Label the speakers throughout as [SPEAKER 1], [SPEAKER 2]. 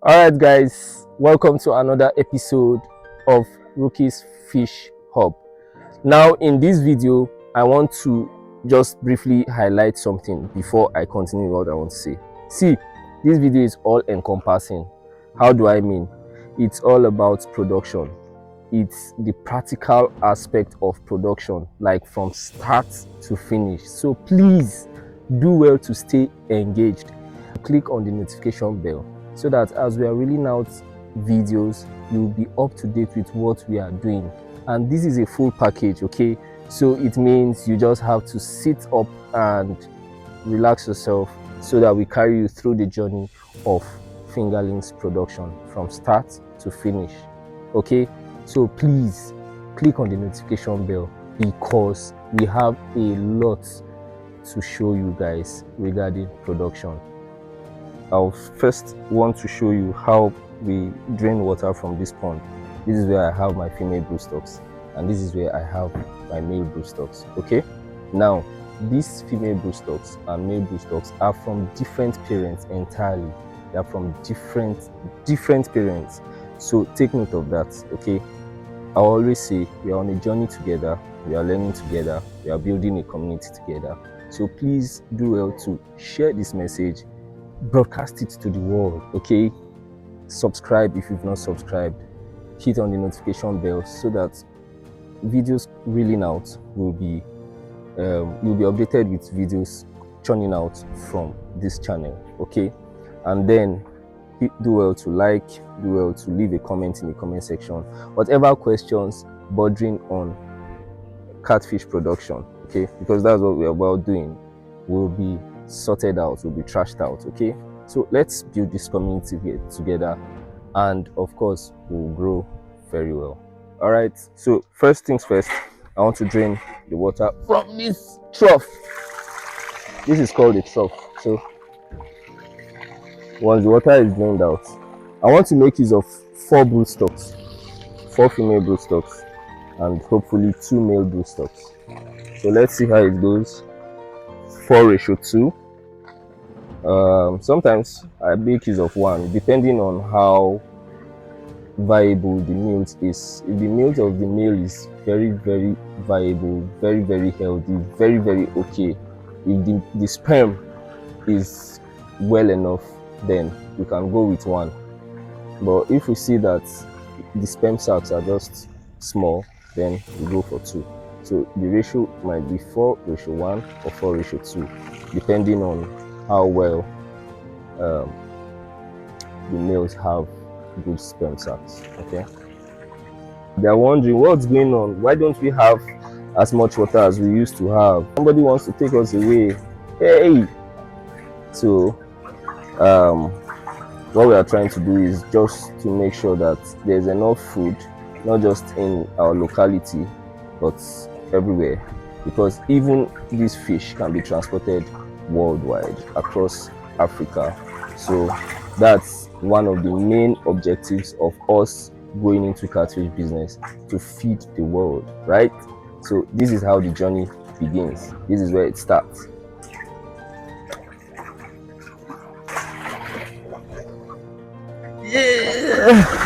[SPEAKER 1] Alright guys, welcome to another episode of Rookie's Fish Hub. Now in this video, I want to just briefly highlight something before I continue what I want to say. See, this video is all encompassing. How do I mean? It's all about production. It's the practical aspect of production, like from start to finish. So please do well to stay engaged. Click on the notification bell so that as we are rolling out videos, you'll be up to date with what we are doing. And this is a full package, okay? So it means you just have to sit up and relax yourself so that we carry you through the journey of Fingerlings production from start to finish, okay? So please click on the notification bell because we have a lot to show you guys regarding production. I'll first want to show you how we drain water from this pond. This is where I have my female broodstocks and this is where I have my male broodstocks. Okay, now these female broodstocks and male broodstocks are from different parents entirely. They are from different parents, so take note of that. Okay, I always say we are on a journey together, we are learning together, we are building a community together. So please do well to share this message, broadcast it to the world. Okay, subscribe if you've not subscribed, hit on the notification bell so that videos reeling out will be you'll be updated with videos churning out from this channel. Okay, and then do well to like, do well to leave a comment in the comment section, whatever questions bordering on catfish production, okay, because that's what we're about doing, will be sorted out, will be trashed out. Okay, so let's build this community together, and of course we'll grow very well. All right, so first things first, I want to drain the water from this trough. This is called a trough. So once the water is drained out, I want to make use of 4 broodstocks, 4 female broodstocks and hopefully 2 male broodstocks. So let's see how it goes. 4:2. Sometimes I make use of 1 depending on how viable the males is. If the males of the male is very viable, very healthy, very okay, if the sperm is well enough, then we can go with 1. But if we see that the sperm sacs are just small, then we go for 2. So the ratio might be 4:1 or 4:2, depending on how well the males have good sperm sacs. Okay, they are wondering what's going on, why don't we have as much water as we used to have? Somebody wants to take us away. Hey, so what we are trying to do is just to make sure that there's enough food, not just in our locality but everywhere, because even these fish can be transported worldwide across Africa. So that's one of the main objectives of us going into catfish business, to feed the world, right? So this is how the journey begins. This is where it starts. Yeah.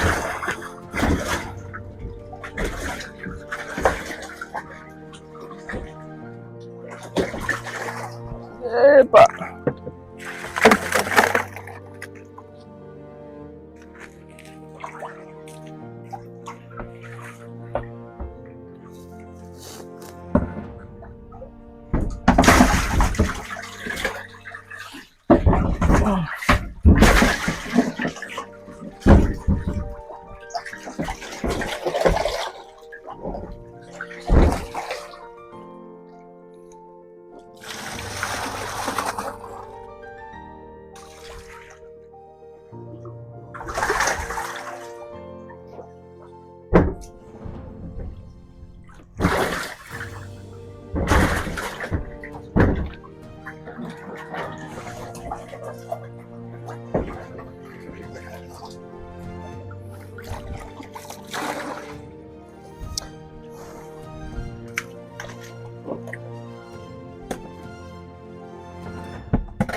[SPEAKER 1] Epa.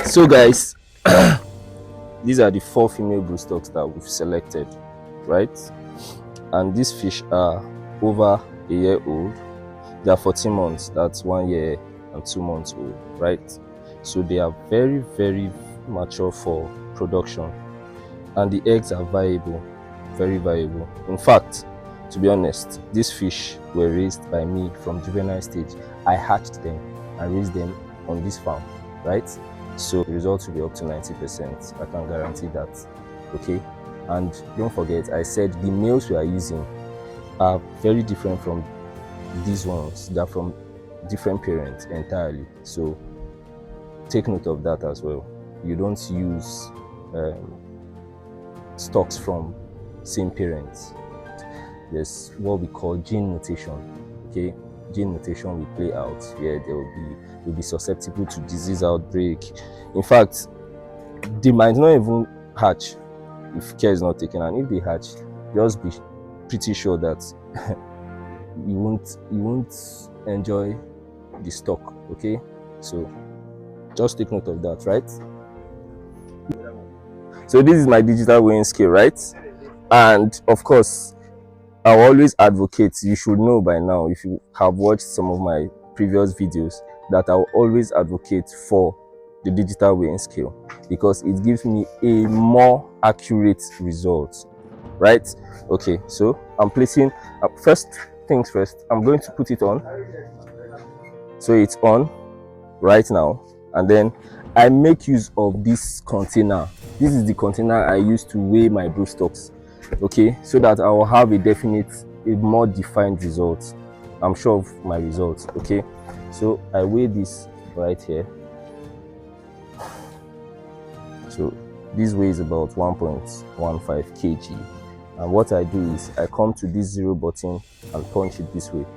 [SPEAKER 1] So guys, these are the 4 female broodstocks that we've selected, right? And these fish are over a year old. They are 14 months, that's 1 year and 2 months old, right? So they are very, very mature for production, and the eggs are viable, very viable. In fact, to be honest, these fish were raised by me from juvenile stage. I hatched them and raised them on this farm, right? So the results will be up to 90%. I can guarantee that. Okay, and don't forget, I said the males we are using are very different from these ones. They're from different parents entirely, so take note of that as well. You don't use stocks from same parents. There's what we call gene mutation. Okay, gene mutation will play out where will be susceptible to disease outbreak. In fact, they might not even hatch if care is not taken, and if they hatch, just be pretty sure that you won't enjoy the stock. Okay, so just take note of that, right? So this is my digital weighing scale, right? And of course, I always advocate, you should know by now if you have watched some of my previous videos, that I will always advocate for the digital weighing scale because it gives me a more accurate result, right? Okay, so I'm placing first things first, I'm going to put it on. So it's on right now, and then I make use of this container. This is the container I use to weigh my broodstocks, okay, so that I will have a more defined result. I'm sure of my results. Okay, so I weigh this right here. So this weighs about 1.15 kg, and what I do is I come to this 0 button and punch it this way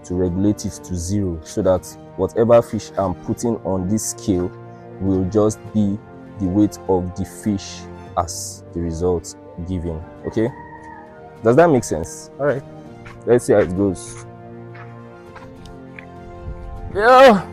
[SPEAKER 1] to regulate it to 0, so that whatever fish I'm putting on this scale will just be the weight of the fish as the result given. Okay, does that make sense? All right, let's see how it goes. Yeah.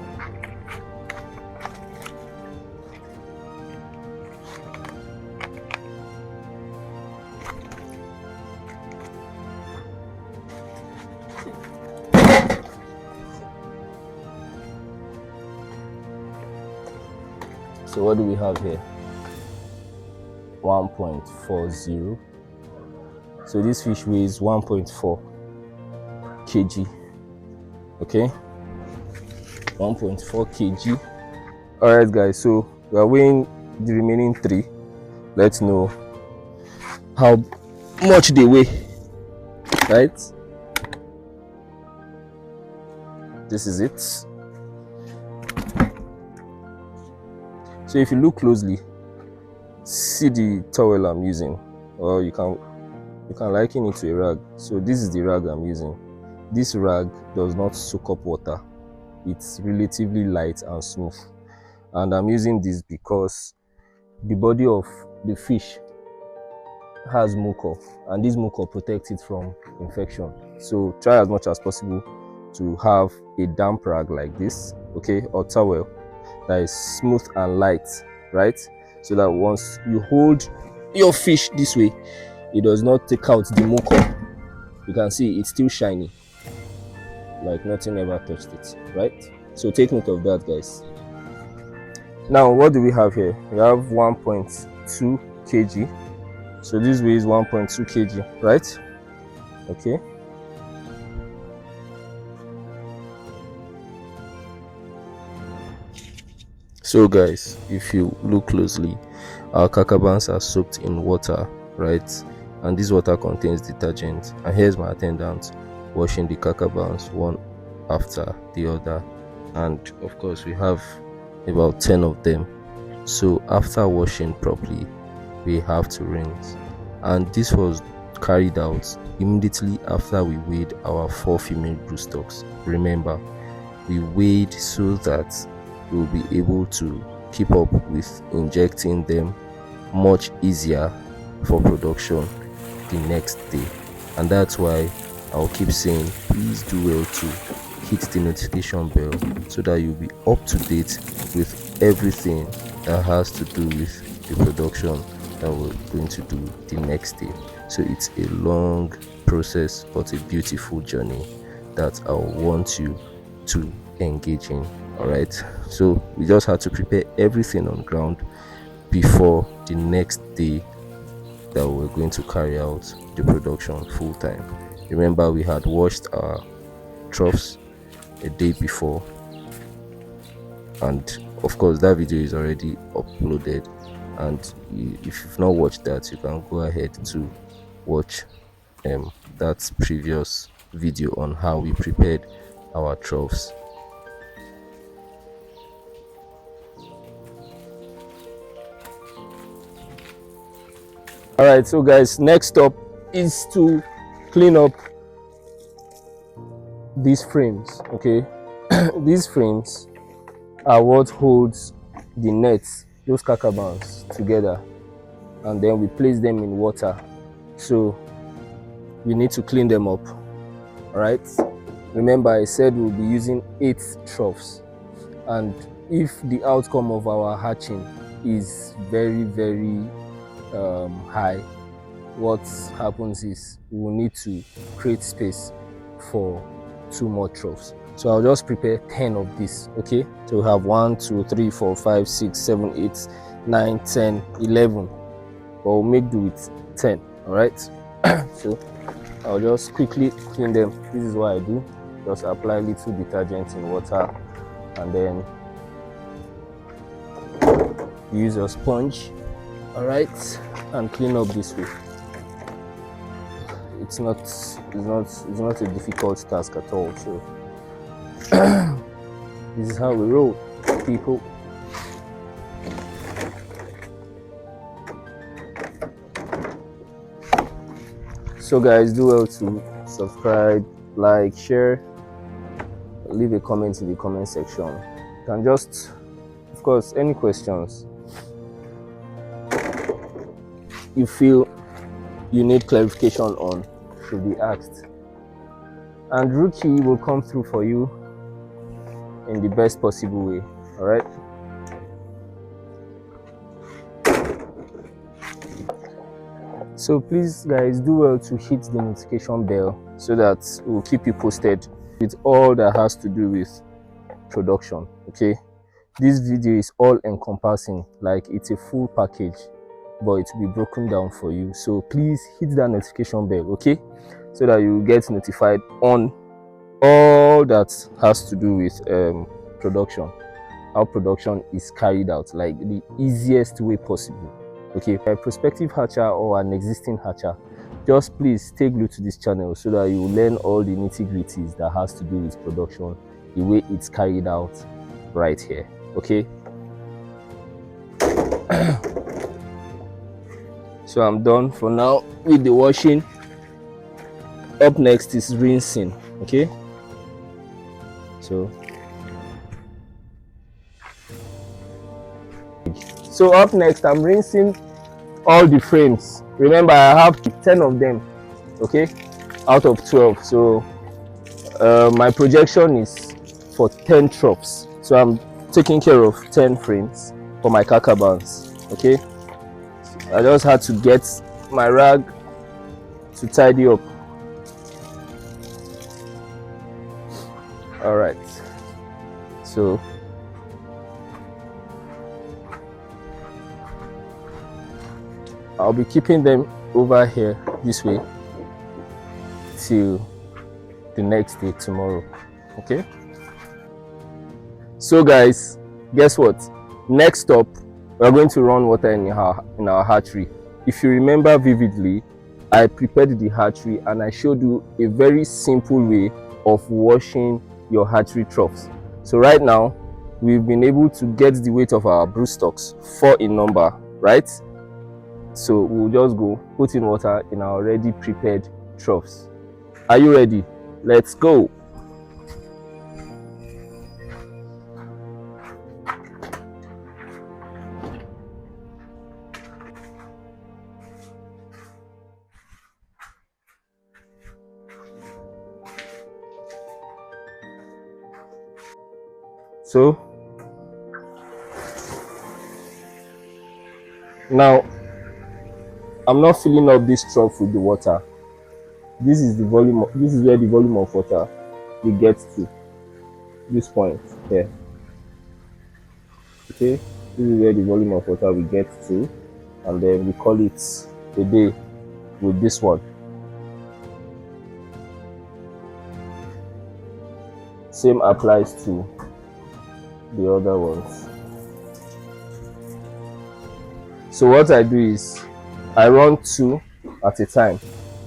[SPEAKER 1] So what do we have here? 1.40. So this fish weighs 1.4 kg. Okay, 1.4 kg. All right, guys. So we are weighing the remaining 3. Let's know how much they weigh. Right. This is it. So if you look closely, see the towel I'm using, or you can liken it to a rag. So this is the rag I'm using. This rag does not soak up water. It's relatively light and smooth, and I'm using this because the body of the fish has mucor, and this mucor protects it from infection. So try as much as possible to have a damp rag like this, okay, or towel that is smooth and light, right? So that once you hold your fish this way, it does not take out the mucor. You can see it's still shiny, like nothing ever touched it, right? So take note of that, guys. Now what do we have here? We have 1.2 kg. So this weighs 1.2 kg, right? Okay. So guys, if you look closely, our kakabans are soaked in water, right? And this water contains detergent, and here's my attendant washing the kakabans one after the other, and of course we have about 10 of them. So after washing properly, we have to rinse, and this was carried out immediately after we weighed our 4 female broodstocks. Remember, we weighed so that we'll be able to keep up with injecting them much easier for production the next day. And that's why I'll keep saying, please do well to hit the notification bell so that you'll be up to date with everything that has to do with the production that we're going to do the next day. So it's a long process but a beautiful journey that I want you to engage in. All right, so we just had to prepare everything on ground before the next day that we're going to carry out the production full time. Remember, we had washed our troughs a day before, and of course that video is already uploaded, and if you've not watched that, you can go ahead to watch that previous video on how we prepared our troughs. All right, so guys, next up is to clean up these frames. Okay, these frames are what holds the nets, those cacabans, together, and then we place them in water, so we need to clean them up. All right, remember I said we'll be using 8 troughs, and if the outcome of our hatching is very high, what happens is we will need to create space for 2 more troughs. So I'll just prepare 10 of these. Okay, so we have 1 2 3 4 5 6 7 8 9 10 11, but we'll make do with 10. All right, so I'll just quickly clean them. This is what I do: just apply little detergent in water, and then use your sponge. All right, and clean up this way. It's not a difficult task at all. So this is how we roll, people. So guys, do well to subscribe, like, share, leave a comment in the comment section. You can just, of course, any questions you feel you need clarification on should be asked, and Rookie will come through for you in the best possible way. All right, so please guys, do well to hit the notification bell so that we'll keep you posted with all that has to do with production. Okay, this video is all encompassing, like it's a full package, but it will be broken down for you. So please hit that notification bell, okay, so that you get notified on all that has to do with production, how production is carried out, like the easiest way possible. Okay, a prospective hatcher or an existing hatcher, just please stay glued to this channel so that you learn all the nitty-gritties that has to do with production, the way it's carried out right here. Okay, so I'm done for now with the washing. Up next is rinsing. Okay, so up next I'm rinsing all the frames. Remember, I have 10 of them, okay, out of 12. So my projection is for 10 troughs, so I'm taking care of 10 frames for my cacabans. Okay, I just had to get my rag to tidy up. All right, so I'll be keeping them over here this way till the next day, tomorrow. Okay, so guys, guess what? Next up, we're going to run water in our hatchery. If you remember vividly, I prepared the hatchery and I showed you a very simple way of washing your hatchery troughs. So right now we've been able to get the weight of our broodstocks, 4 in number, right? So we'll just go put in water in our already prepared troughs. Are you ready? Let's go. So now I'm not filling up this trough with the water. This is the volume this is where the volume of water we get to, this point here. Okay, this is where the volume of water we get to, and then we call it a day with this one. Same applies to the other ones. So what I do is I run 2 at a time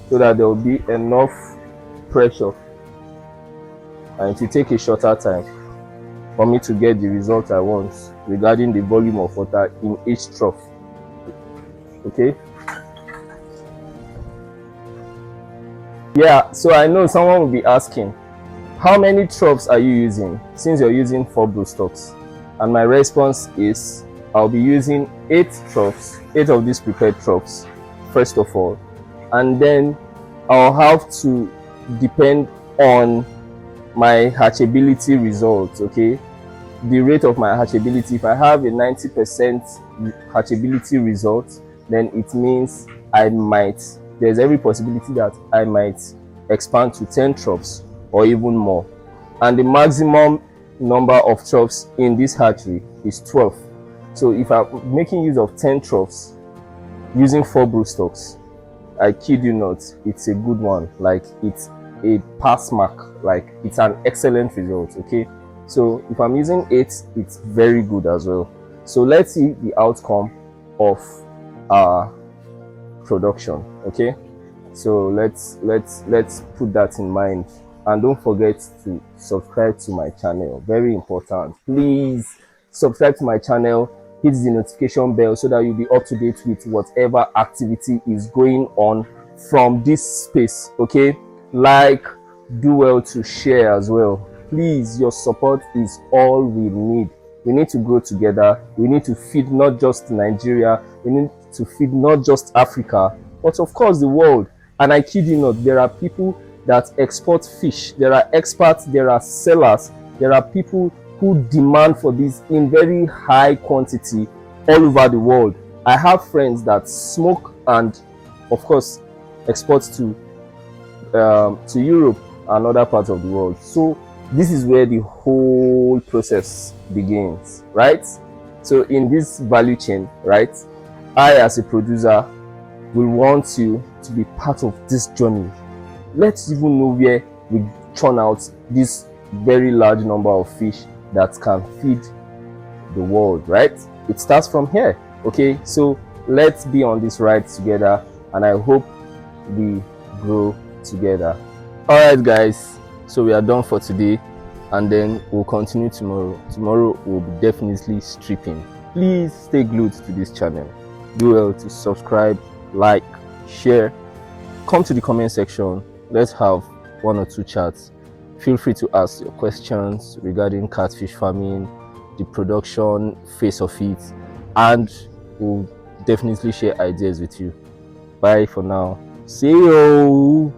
[SPEAKER 1] so that there will be enough pressure, and it will take a shorter time for me to get the result I want regarding the volume of water in each trough. Okay, yeah, so I know someone will be asking, how many troughs are you using since you're using 4 broodstocks? And my response is I'll be using 8 troughs, 8 of these prepared troughs first of all, and then I'll have to depend on my hatchability results. Okay, the rate of my hatchability. If I have a 90% hatchability result, then it means there's every possibility that I might expand to 10 troughs or even more, and the maximum number of troughs in this hatchery is 12. So if I'm making use of 10 troughs using 4 broodstocks, I kid you not, it's a good one. Like, it's a pass mark, like it's an excellent result. Okay, so if I'm using 8, it's very good as well. So let's see the outcome of our production. Okay, so let's put that in mind, and don't forget to subscribe to my channel. Very important, please subscribe to my channel, hit the notification bell so that you'll be up to date with whatever activity is going on from this space. Okay, like, do well to share as well. Please, your support is all we need. We need to grow together. We need to feed not just Nigeria, we need to feed not just Africa, but of course the world. And I kid you not, there are people that export fish, there are experts, there are sellers, there are people who demand for this in very high quantity all over the world. I have friends that smoke and of course export to Europe and other parts of the world. So this is where the whole process begins, right? So in this value chain, right, I as a producer will want you to be part of this journey. Let's even know where we churn out this very large number of fish that can feed the world, right? It starts from here. Okay, so let's be on this ride together, and I hope we grow together. All right guys, so we are done for today, and then we'll continue tomorrow we'll be definitely stripping. Please stay glued to this channel. Do well to subscribe, like, share, come to the comment section. Let's have 1 or 2 chats. Feel free to ask your questions regarding catfish farming, the production phase of it, and we'll definitely share ideas with you. Bye for now. See you.